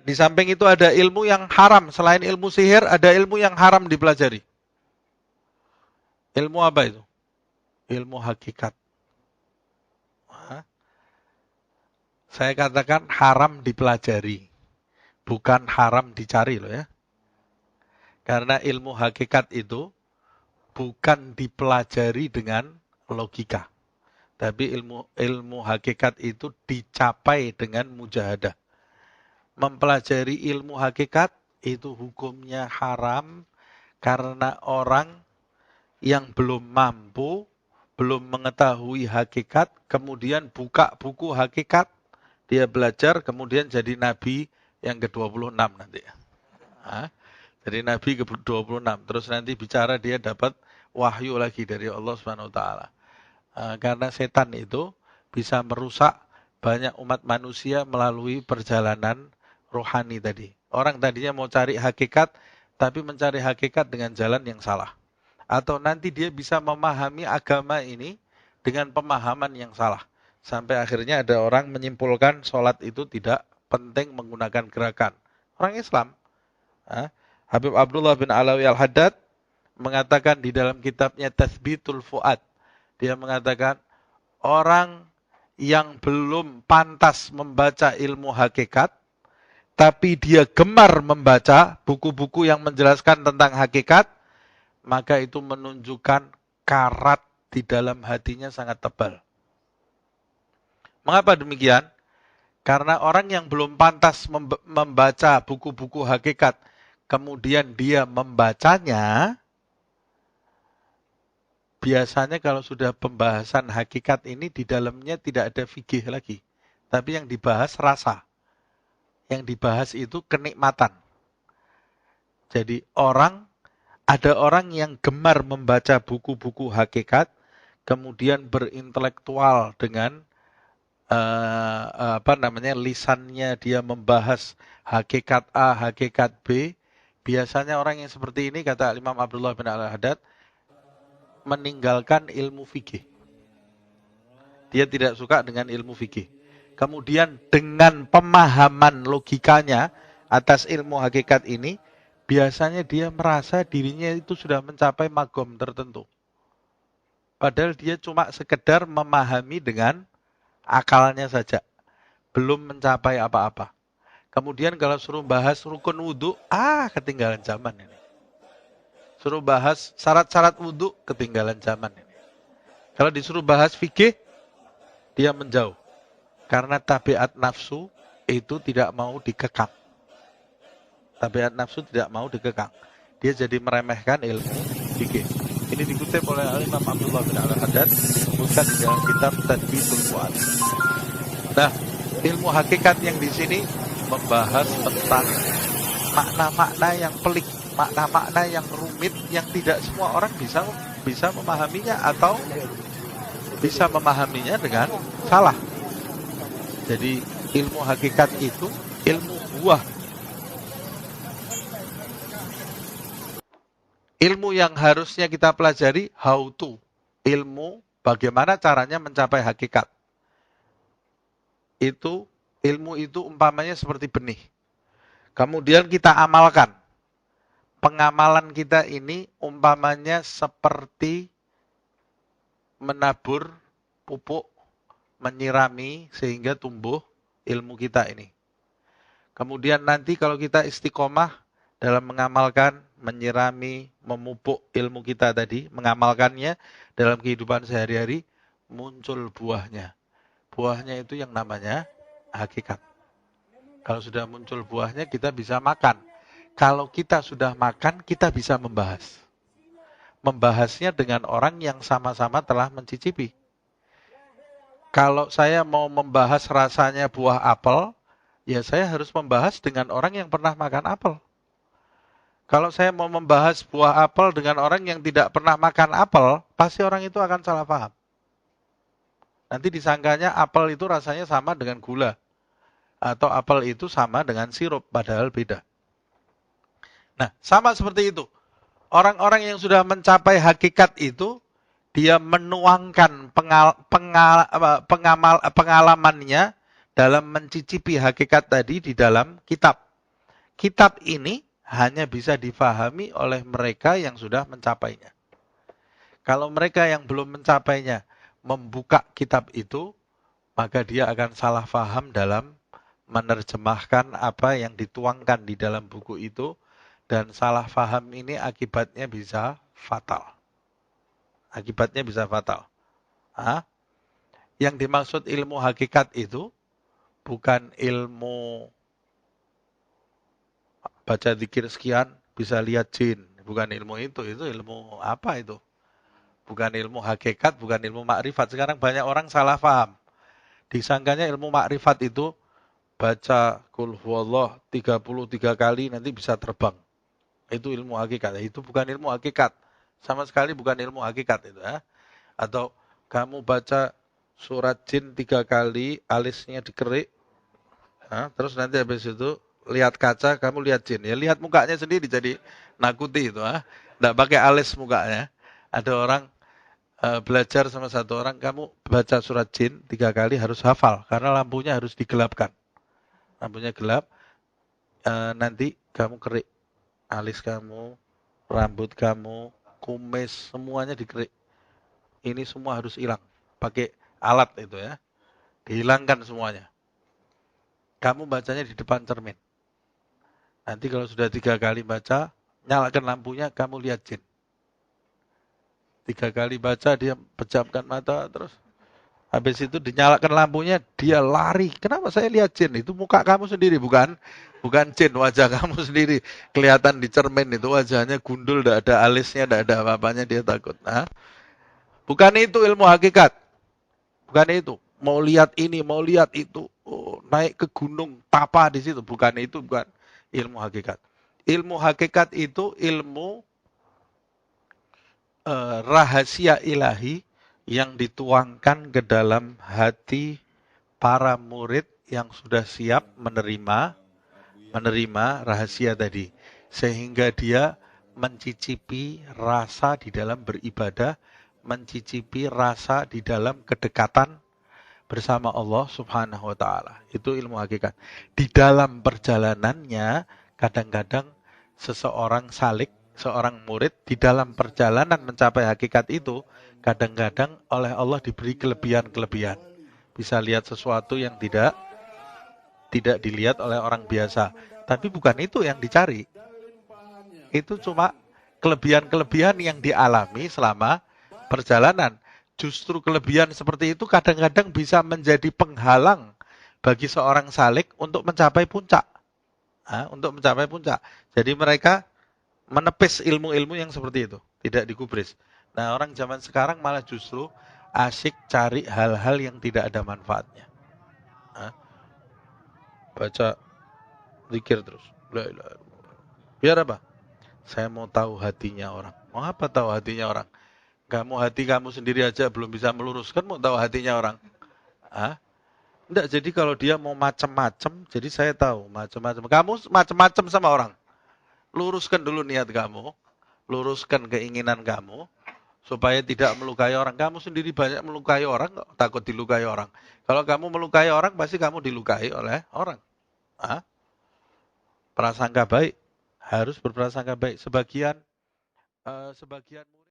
di samping itu ada ilmu yang haram. Selain ilmu sihir, ada ilmu yang haram dipelajari. Ilmu apa itu? Ilmu hakikat. Saya katakan haram dipelajari, bukan haram dicari loh ya. Karena ilmu hakikat itu bukan dipelajari dengan logika. Tapi ilmu hakikat itu dicapai dengan mujahadah. Mempelajari ilmu hakikat itu hukumnya haram karena orang yang belum mampu, belum mengetahui hakikat, kemudian buka buku hakikat, dia belajar, kemudian jadi nabi yang ke-26 nanti. Jadi nabi ke-26, terus nanti bicara dia dapat wahyu lagi dari Allah Subhanahu wa taala. Karena setan itu bisa merusak banyak umat manusia melalui perjalanan rohani tadi. Orang tadinya mau cari hakikat, tapi mencari hakikat dengan jalan yang salah. Atau nanti dia bisa memahami agama ini dengan pemahaman yang salah. Sampai akhirnya ada orang menyimpulkan sholat itu tidak penting menggunakan gerakan. Orang Islam. Habib Abdullah bin Alawi Al-Haddad mengatakan di dalam kitabnya Tathbitul Fuad. Dia mengatakan orang yang belum pantas membaca ilmu hakikat, tapi dia gemar membaca buku-buku yang menjelaskan tentang hakikat, maka itu menunjukkan karat di dalam hatinya sangat tebal. Mengapa demikian? Karena orang yang belum pantas membaca buku-buku hakikat, kemudian dia membacanya, biasanya kalau sudah pembahasan hakikat ini di dalamnya tidak ada fikih lagi. Tapi yang dibahas rasa. Yang dibahas itu kenikmatan. Jadi ada orang yang gemar membaca buku-buku hakikat, kemudian berintelektual dengan lisannya dia membahas hakikat A, hakikat B. Biasanya orang yang seperti ini, kata Imam Abdullah bin Al-Haddad, meninggalkan ilmu fikih. Dia tidak suka dengan ilmu fikih. Kemudian dengan pemahaman logikanya atas ilmu hakikat ini, biasanya dia merasa dirinya itu sudah mencapai magom tertentu. Padahal dia cuma sekedar memahami dengan akalnya saja. Belum mencapai apa-apa. Kemudian kalau suruh bahas rukun wudhu, ketinggalan zaman ini. Suruh bahas syarat-syarat wudhu, ketinggalan zaman ini. Kalau disuruh bahas fikih, dia menjauh. Karena tabiat nafsu itu tidak mau dikekang. Tabiat nafsu tidak mau dikekang. Dia jadi meremehkan ilmu fikih. Ini dikutip oleh Imam Abdullah bin Al-Haddad, disebutkan di dalam kitab Tathbitul Fuad. Nah, ilmu hakikat yang di sini membahas tentang makna-makna yang pelik, makna-makna yang rumit, yang tidak semua orang bisa memahaminya atau bisa memahaminya dengan salah. Jadi ilmu hakikat itu ilmu buah. Ilmu yang harusnya kita pelajari, how to. Ilmu bagaimana caranya mencapai hakikat. Ilmu itu umpamanya seperti benih. Kemudian kita amalkan. Pengamalan kita ini umpamanya seperti menabur pupuk, menyirami sehingga tumbuh ilmu kita ini. Kemudian nanti kalau kita istiqomah dalam mengamalkan, menyirami, memupuk ilmu kita tadi, mengamalkannya dalam kehidupan sehari-hari, muncul buahnya. Buahnya itu yang namanya hakikat. Kalau sudah muncul buahnya, kita bisa makan. Kalau kita sudah makan, kita bisa membahas. Membahasnya dengan orang yang sama-sama telah mencicipi. Kalau saya mau membahas rasanya buah apel, ya saya harus membahas dengan orang yang pernah makan apel. Kalau saya mau membahas buah apel dengan orang yang tidak pernah makan apel, pasti orang itu akan salah paham. Nanti disangkanya apel itu rasanya sama dengan gula. Atau apel itu sama dengan sirup, padahal beda. Nah, sama seperti itu. Orang-orang yang sudah mencapai hakikat itu, dia menuangkan pengalamannya dalam mencicipi hakikat tadi di dalam kitab. Kitab ini hanya bisa difahami oleh mereka yang sudah mencapainya. Kalau mereka yang belum mencapainya membuka kitab itu, maka dia akan salah faham dalam menerjemahkan apa yang dituangkan di dalam buku itu, dan salah faham ini akibatnya bisa fatal. Akibatnya bisa fatal. Hah? Yang dimaksud ilmu hakikat itu bukan ilmu baca zikir sekian bisa lihat jin. Bukan ilmu itu ilmu apa itu? Bukan ilmu hakikat, bukan ilmu makrifat. Sekarang banyak orang salah paham. Disangkanya ilmu makrifat itu baca kul huwallah 33 kali nanti bisa terbang. Itu ilmu hakikat. Itu bukan ilmu hakikat. Sama sekali bukan ilmu hakikat itu. Ya. Atau kamu baca surat jin 3 kali, alisnya dikerik, terus nanti habis itu lihat kaca, kamu lihat jin. Ya lihat mukanya sendiri jadi nakuti itu. Nggak pakai alis mukanya. Ada orang belajar sama satu orang, kamu baca surat jin 3 kali harus hafal. Karena lampunya harus digelapkan. Lampunya gelap, nanti kamu kerik. Alis kamu, rambut kamu, kumis, semuanya dikerik. Ini semua harus hilang. Pakai alat itu ya. Dihilangkan semuanya. Kamu bacanya di depan cermin. Nanti kalau sudah 3 kali baca, nyalakan lampunya, kamu lihat jin. 3 kali baca, dia pejamkan mata, terus habis itu dinyalakan lampunya, dia lari. Kenapa saya lihat jin? Itu muka kamu sendiri, bukan jin, wajah kamu sendiri. Kelihatan di cermin itu wajahnya gundul, tidak ada alisnya, tidak ada apa-apanya, dia takut. Bukan itu ilmu hakikat. Bukan itu. Mau lihat ini, mau lihat itu. Naik ke gunung, tapa di situ. Bukan itu, bukan ilmu hakikat. Ilmu hakikat itu ilmu rahasia ilahi yang dituangkan ke dalam hati para murid yang sudah siap menerima rahasia tadi. Sehingga dia mencicipi rasa di dalam beribadah, mencicipi rasa di dalam kedekatan bersama Allah Subhanahu wa taala. Itu ilmu hakikat. Di dalam perjalanannya kadang-kadang seseorang salik, seorang murid di dalam perjalanan mencapai hakikat itu kadang-kadang oleh Allah diberi kelebihan-kelebihan. Bisa lihat sesuatu yang tidak dilihat oleh orang biasa. Tapi bukan itu yang dicari. Itu cuma kelebihan-kelebihan yang dialami selama perjalanan. Justru kelebihan seperti itu kadang-kadang bisa menjadi penghalang bagi seorang salik untuk mencapai puncak. Untuk mencapai puncak. Jadi mereka menepis ilmu-ilmu yang seperti itu. Tidak digubris. Nah, orang zaman sekarang malah justru asyik cari hal-hal yang tidak ada manfaatnya. Baca zikir terus. Biar apa? Saya mau tahu hatinya orang. Mau apa tahu hatinya orang? Hati kamu sendiri aja belum bisa meluruskan, mau tahu hatinya orang. Enggak, jadi kalau dia mau macam-macam, jadi saya tahu macam-macam. Kamu macam-macam sama orang. Luruskan dulu niat kamu, luruskan keinginan kamu, supaya tidak melukai orang. Kamu sendiri banyak melukai orang, takut dilukai orang. Kalau kamu melukai orang, pasti kamu dilukai oleh orang. Prasangka baik, harus berprasangka baik. Sebagian